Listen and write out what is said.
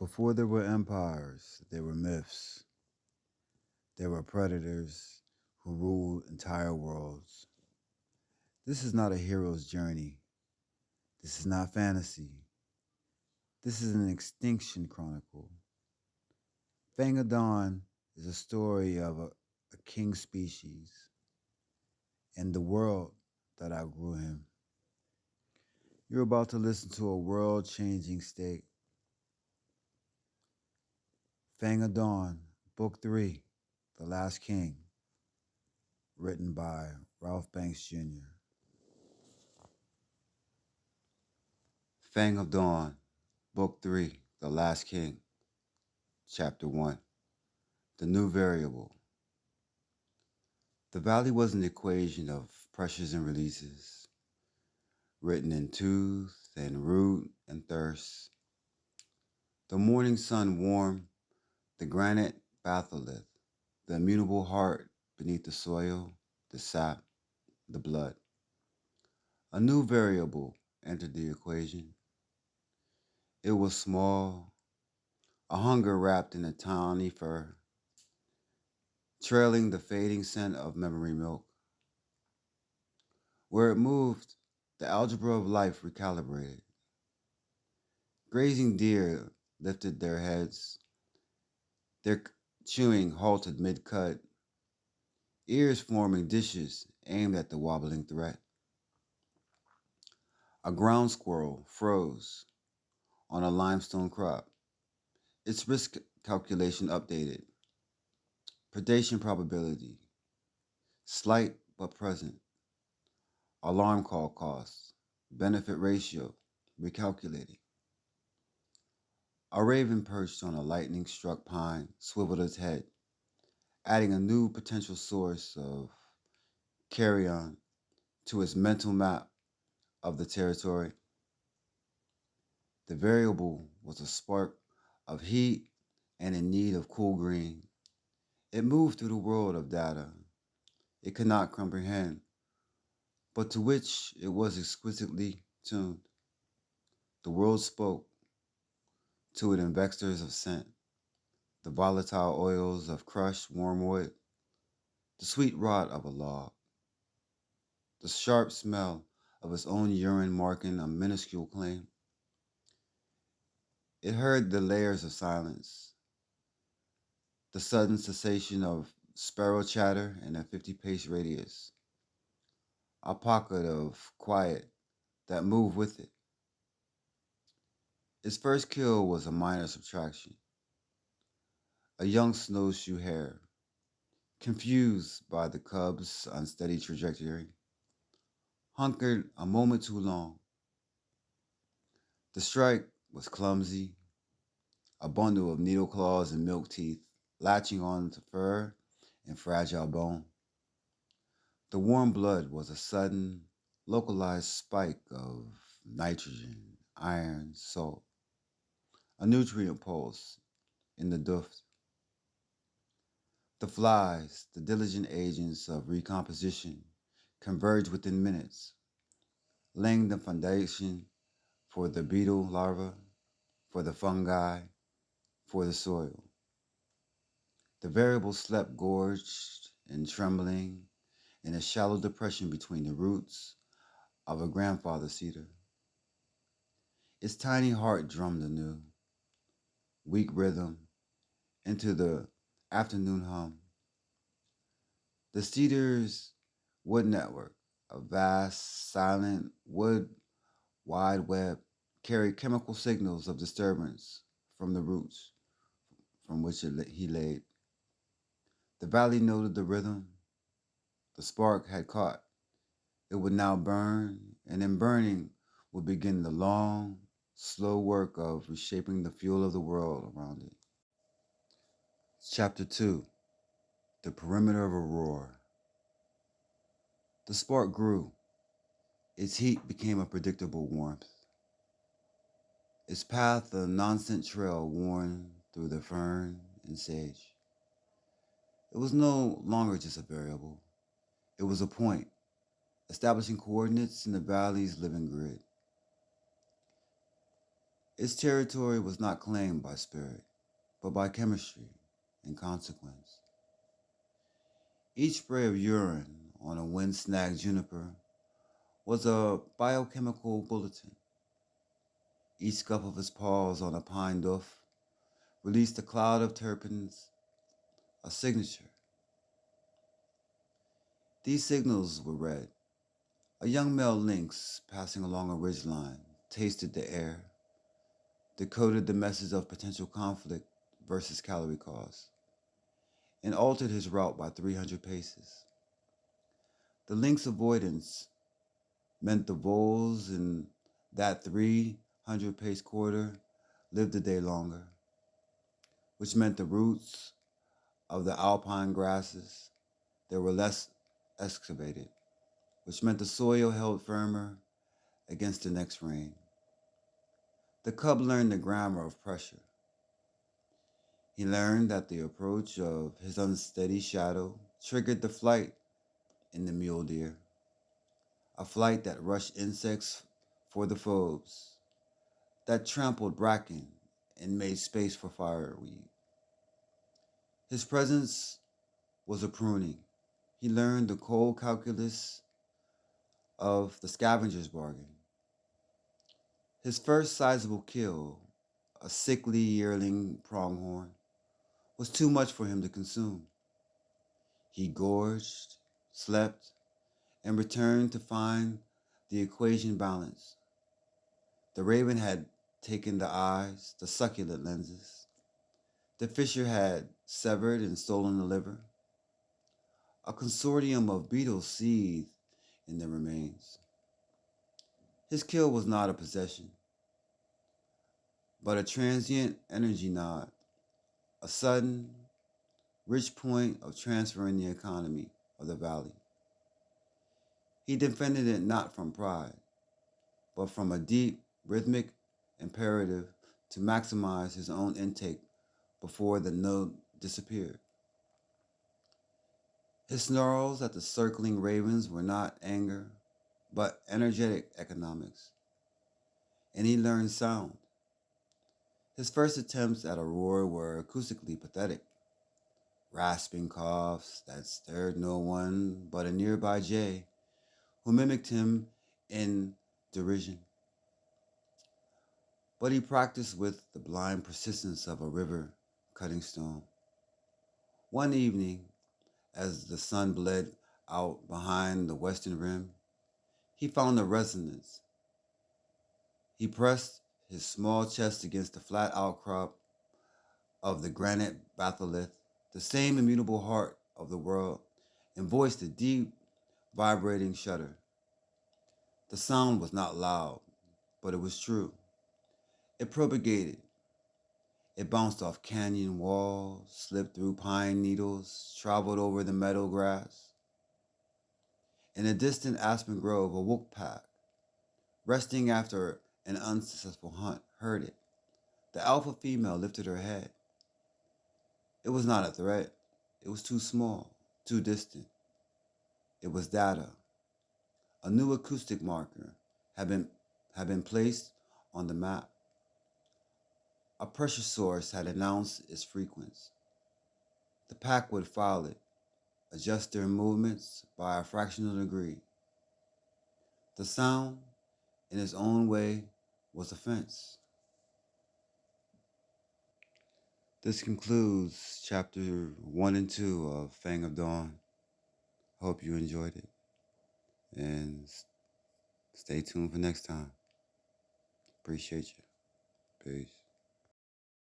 Before there were empires, there were myths. There were predators who ruled entire worlds. This is not a hero's journey. This is not fantasy. This is an extinction chronicle. Fang of Dawn is a story of a king species and the world that outgrew him. You're about to listen to a world changing state. Fang of Dawn, Book 3, The Last King, written by Ralph Banks Jr. Fang of Dawn, Book 3, The Last King, Chapter 1, The New Variable. The valley was an equation of pressures and releases, written in tooth and root and thirst. The morning sun warmed the granite batholith, the immutable heart beneath the soil, the sap, the blood. A new variable entered the equation. It was small, a hunger wrapped in a tawny fur, trailing the fading scent of memory milk. Where it moved, the algebra of life recalibrated. Grazing deer lifted their heads, their chewing halted mid-cut, ears forming dishes aimed at the wobbling threat. A ground squirrel froze on a limestone crop, its risk calculation updated. Predation probability, slight but present. Alarm call costs, benefit ratio, recalculating. A raven perched on a lightning-struck pine swiveled its head, adding a new potential source of carrion to its mental map of the territory. The variable was a spark of heat and in need of cool green. It moved through the world of data it could not comprehend, but to which it was exquisitely tuned. The world spoke to it in vectors of scent, the volatile oils of crushed wormwood, the sweet rot of a log, the sharp smell of its own urine marking a minuscule claim. It heard the layers of silence, the sudden cessation of sparrow chatter in a 50-pace radius, a pocket of quiet that moved with it. Its first kill was a minor subtraction. A young snowshoe hare, confused by the cub's unsteady trajectory, hunkered a moment too long. The strike was clumsy, a bundle of needle claws and milk teeth latching onto fur and fragile bone. The warm blood was a sudden, localized spike of nitrogen, iron, salt, a nutrient pulse in the duft. The flies, the diligent agents of recomposition, converged within minutes, laying the foundation for the beetle larva, for the fungi, for the soil. The variable slept gorged and trembling in a shallow depression between the roots of a grandfather cedar. Its tiny heart drummed anew, weak rhythm, into the afternoon hum. The cedar's wood network, a vast, silent wood wide web, carried chemical signals of disturbance from the roots from which he laid. The valley noted the rhythm. The spark had caught. It would now burn, and in burning would begin the long, slow work of reshaping the fuel of the world around it. Chapter 2, The Perimeter of a Roar. The spark grew. Its heat became a predictable warmth. Its path a non-scent trail worn through the fern and sage. It was no longer just a variable. It was a point, establishing coordinates in the valley's living grid. Its territory was not claimed by spirit, but by chemistry and consequence. Each spray of urine on a wind-snagged juniper was a biochemical bulletin. Each scuff of his paws on a pine doof released a cloud of terpenes, a signature. These signals were read. A young male lynx passing along a ridgeline tasted the air, decoded the message of potential conflict versus calorie cost, and altered his route by 300 paces. The lynx avoidance meant the voles in that 300 pace corridor lived a day longer, which meant the roots of the alpine grasses there were less excavated, which meant the soil held firmer against the next rain. The cub learned the grammar of pressure. He learned that the approach of his unsteady shadow triggered the flight in the mule deer, a flight that rushed insects for the foes, that trampled bracken and made space for fireweed. His presence was a pruning. He learned the cold calculus of the scavenger's bargain. His first sizable kill, a sickly yearling pronghorn, was too much for him to consume. He gorged, slept, and returned to find the equation balanced. The raven had taken the eyes, the succulent lenses. The fisher had severed and stolen the liver. A consortium of beetles seethed in the remains. His kill was not a possession, but a transient energy nod, a sudden, rich point of transferring the economy of the valley. He defended it not from pride, but from a deep, rhythmic imperative to maximize his own intake before the node disappeared. His snarls at the circling ravens were not anger, but energetic economics, and he learned sound. His first attempts at a roar were acoustically pathetic, rasping coughs that stirred no one but a nearby jay who mimicked him in derision. But he practiced with the blind persistence of a river cutting stone. One evening, as the sun bled out behind the western rim, he found a resonance. He pressed his small chest against the flat outcrop of the granite batholith, the same immutable heart of the world, and voiced a deep, vibrating shudder. The sound was not loud, but it was true. It propagated. It bounced off canyon walls, slipped through pine needles, traveled over the meadow grass. In a distant aspen grove, a wolf pack, resting after an unsuccessful hunt, heard it. The alpha female lifted her head. It was not a threat. It was too small, too distant. It was data. A new acoustic marker had been placed on the map. A pressure source had announced its frequency. The pack would follow it, adjust their movements by a fractional degree. The sound, in its own way, was a fence. This concludes chapter 1 and 2 of Fang of Dawn. Hope you enjoyed it. And stay tuned for next time. Appreciate you. Peace.